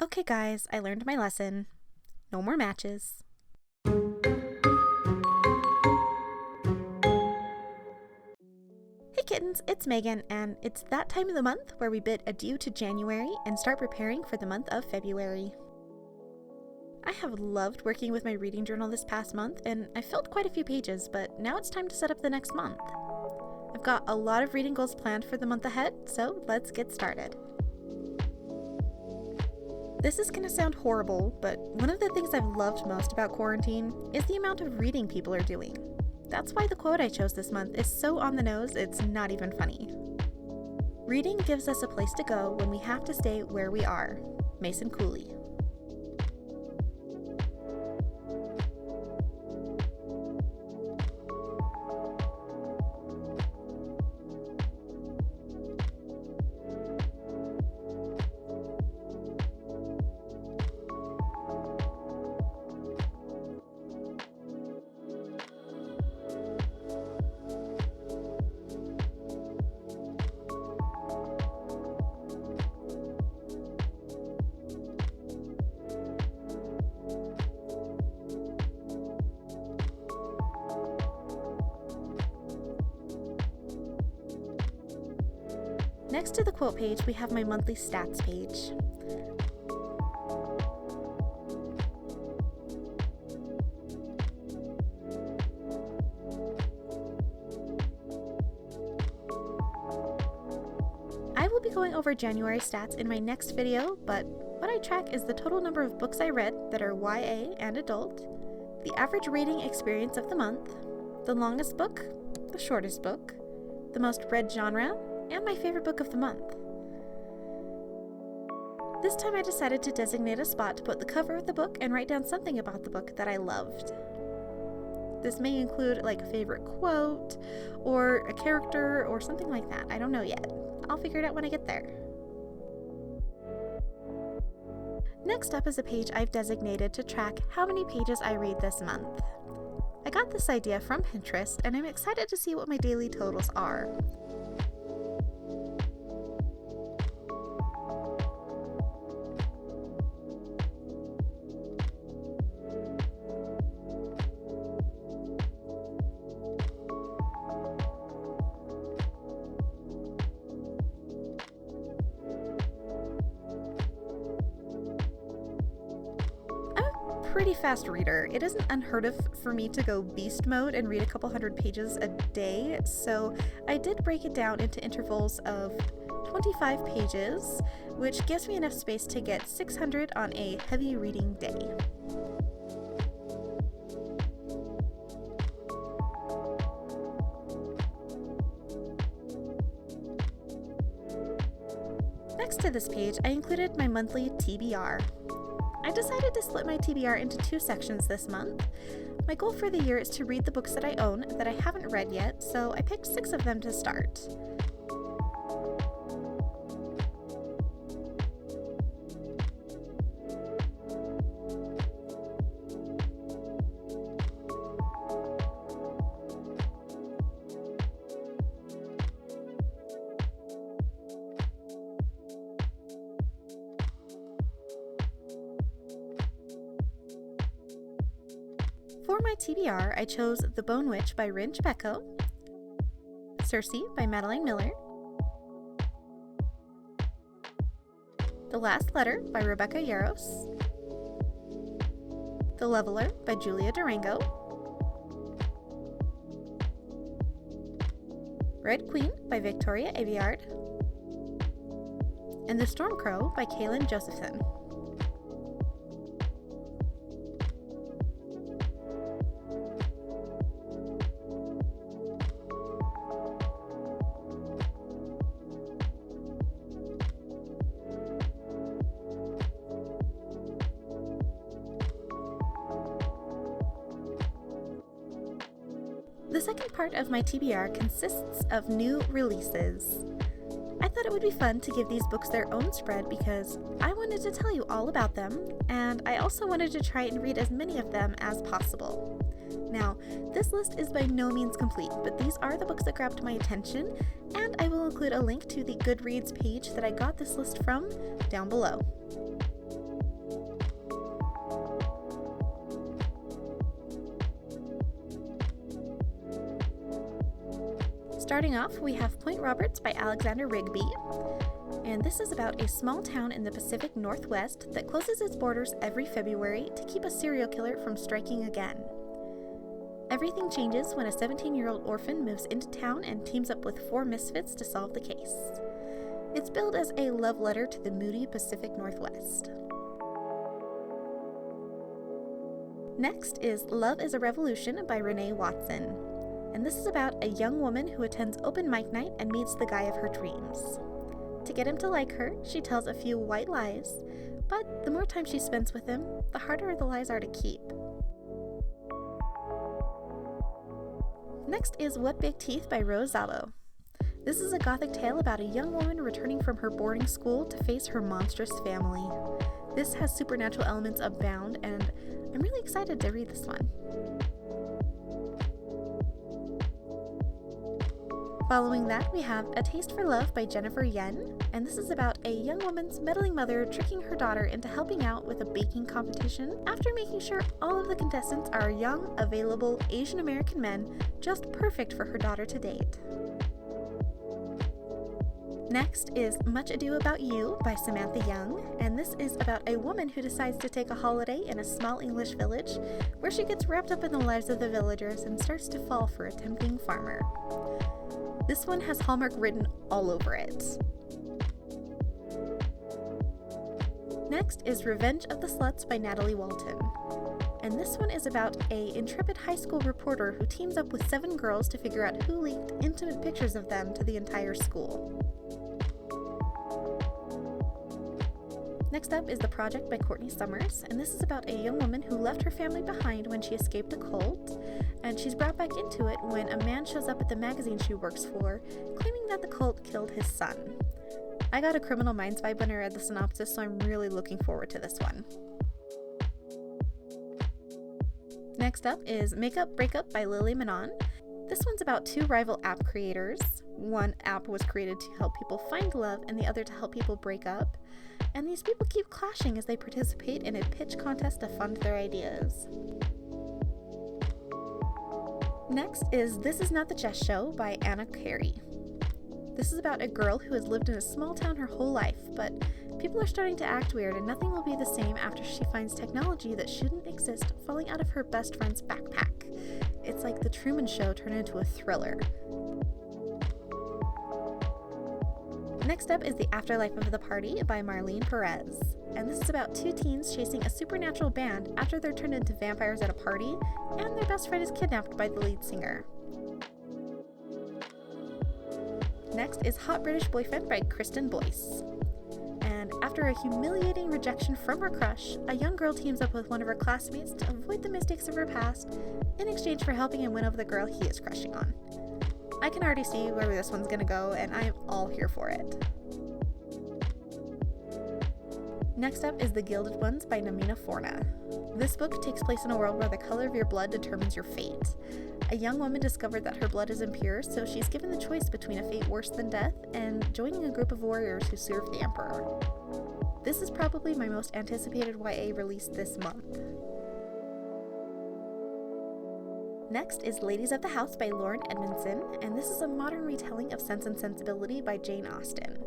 Okay guys, I learned my lesson. No more matches. Hey kittens, it's Megan, and it's that time of the month where we bid adieu to January and start preparing for the month of February. I have loved working with my reading journal this past month, and I filled quite a few pages, but now it's time to set up the next month. I've got a lot of reading goals planned for the month ahead, so let's get started. This is going to sound horrible, but one of the things I've loved most about quarantine is the amount of reading people are doing. That's why the quote I chose this month is so on the nose it's not even funny. Reading gives us a place to go when we have to stay where we are. Mason Cooley. Next to the quote page, we have my monthly stats page. I will be going over January stats in my next video, but what I track is the total number of books I read that are YA and adult, the average reading experience of the month, the longest book, the shortest book, the most read genre, and my favorite book of the month. This time I decided to designate a spot to put the cover of the book and write down something about the book that I loved. This may include like a favorite quote, or a character, or something like that. I don't know yet. I'll figure it out when I get there. Next up is a page I've designated to track how many pages I read this month. I got this idea from Pinterest, and I'm excited to see what my daily totals are. Pretty fast reader. It isn't unheard of for me to go beast mode and read a couple hundred pages a day, so I did break it down into intervals of 25 pages, which gives me enough space to get 600 on a heavy reading day. Next to this page, I included my monthly TBR. I decided to split my TBR into two sections this month. My goal for the year is to read the books that I own that I haven't read yet, so I picked 6 of them to start. For my TBR, I chose The Bone Witch by Rin Chebeko, Circe by Madeline Miller, The Last Letter by Rebecca Yarros, The Leveler by Julia Durango, Red Queen by Victoria Aveyard, and The Storm Crow by Kaylin Josephson. The second part of my TBR consists of new releases. I thought it would be fun to give these books their own spread because I wanted to tell you all about them, and I also wanted to try and read as many of them as possible. Now, this list is by no means complete, but these are the books that grabbed my attention, and I will include a link to the Goodreads page that I got this list from down below. Starting off, we have Point Roberts by Alexander Rigby, and this is about a small town in the Pacific Northwest that closes its borders every February to keep a serial killer from striking again. Everything changes when a 17-year-old orphan moves into town and teams up with 4 misfits to solve the case. It's billed as a love letter to the moody Pacific Northwest. Next is Love is a Revolution by Renee Watson, and this is about a young woman who attends open mic night and meets the guy of her dreams. To get him to like her, she tells a few white lies, but the more time she spends with him, the harder the lies are to keep. Next is What Big Teeth by Rose Zabo. This is a gothic tale about a young woman returning from her boarding school to face her monstrous family. This has supernatural elements abound, and I'm really excited to read this one. Following that, we have A Taste for Love by Jennifer Yen, and this is about a young woman's meddling mother tricking her daughter into helping out with a baking competition after making sure all of the contestants are young, available Asian American men just perfect for her daughter to date. Next is Much Ado About You by Samantha Young, and this is about a woman who decides to take a holiday in a small English village where she gets wrapped up in the lives of the villagers and starts to fall for a tempting farmer. This one has Hallmark written all over it. Next is Revenge of the Sluts by Natalie Walton, and this one is about an intrepid high school reporter who teams up with 7 girls to figure out who leaked intimate pictures of them to the entire school. Next up is The Project by Courtney Summers, and this is about a young woman who left her family behind when she escaped a cult, and she's brought back into it when a man shows up at the magazine she works for, claiming that the cult killed his son. I got a Criminal Minds vibe when I read the synopsis, so I'm really looking forward to this one. Next up is Makeup Breakup by Lily Manon. This one's about 2 rival app creators. One app was created to help people find love, and the other to help people break up. And these people keep clashing as they participate in a pitch contest to fund their ideas. Next is This Is Not the Jess Show by Anna Carey. This is about a girl who has lived in a small town her whole life, but people are starting to act weird and nothing will be the same after she finds technology that shouldn't exist falling out of her best friend's backpack. It's like The Truman Show turned into a thriller. Next up is The Afterlife of the Party by Marlene Perez, and this is about 2 teens chasing a supernatural band after they're turned into vampires at a party, and their best friend is kidnapped by the lead singer. Next is Hot British Boyfriend by Kristen Boyce, and after a humiliating rejection from her crush, a young girl teams up with one of her classmates to avoid the mistakes of her past in exchange for helping him win over the girl he is crushing on. I can already see where this one's gonna go, and I am all here for it. Next up is The Gilded Ones by Namina Forna. This book takes place in a world where the color of your blood determines your fate. A young woman discovered that her blood is impure, so she's given the choice between a fate worse than death and joining a group of warriors who serve the Emperor. This is probably my most anticipated YA release this month. Next is Ladies of the House by Lauren Edmondson, and this is a modern retelling of Sense and Sensibility by Jane Austen.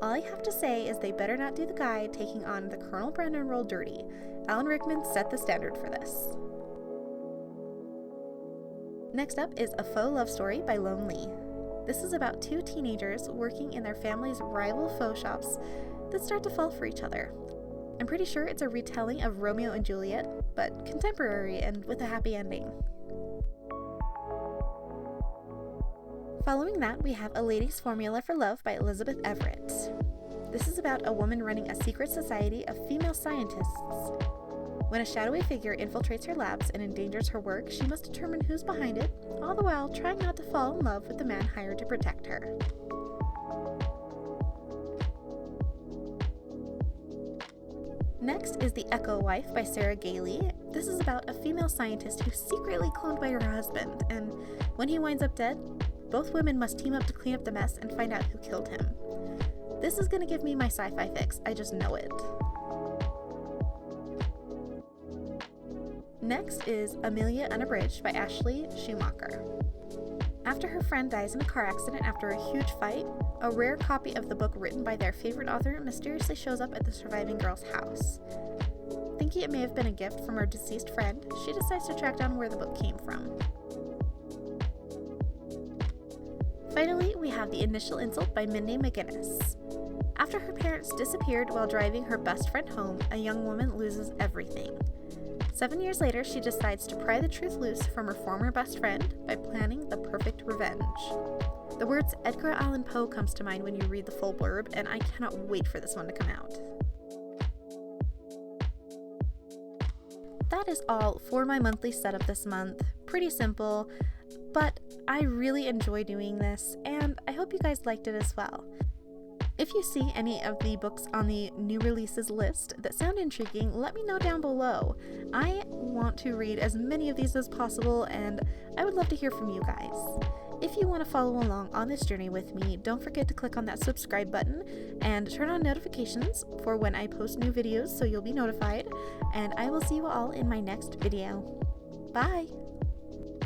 All I have to say is they better not do the guy taking on the Colonel Brandon role dirty. Alan Rickman set the standard for this. Next up is A Faux Love Story by Lone Lee. This is about 2 teenagers working in their family's rival faux shops that start to fall for each other. I'm pretty sure it's a retelling of Romeo and Juliet, but contemporary and with a happy ending. Following that, we have A Lady's Formula for Love by Elizabeth Everett. This is about a woman running a secret society of female scientists. When a shadowy figure infiltrates her labs and endangers her work, she must determine who's behind it, all the while trying not to fall in love with the man hired to protect her. Next is The Echo Wife by Sarah Gailey. This is about a female scientist who's secretly cloned by her husband, and when he winds up dead, both women must team up to clean up the mess and find out who killed him. This is gonna give me my sci-fi fix, I just know it. Next is Amelia Unabridged by Ashley Schumacher. After her friend dies in a car accident after a huge fight, a rare copy of the book written by their favorite author mysteriously shows up at the surviving girl's house. Thinking it may have been a gift from her deceased friend, she decides to track down where the book came from. Finally, we have The Initial Insult by Mindy McGinnis. After her parents disappeared while driving her best friend home, a young woman loses everything. 7 years later, she decides to pry the truth loose from her former best friend by planning the perfect revenge. The words Edgar Allan Poe comes to mind when you read the full blurb, and I cannot wait for this one to come out. That is all for my monthly setup this month. Pretty simple, but I really enjoy doing this, and I hope you guys liked it as well. If you see any of the books on the new releases list that sound intriguing, let me know down below. I want to read as many of these as possible, and I would love to hear from you guys. If you want to follow along on this journey with me, don't forget to click on that subscribe button and turn on notifications for when I post new videos so you'll be notified, and I will see you all in my next video. Bye!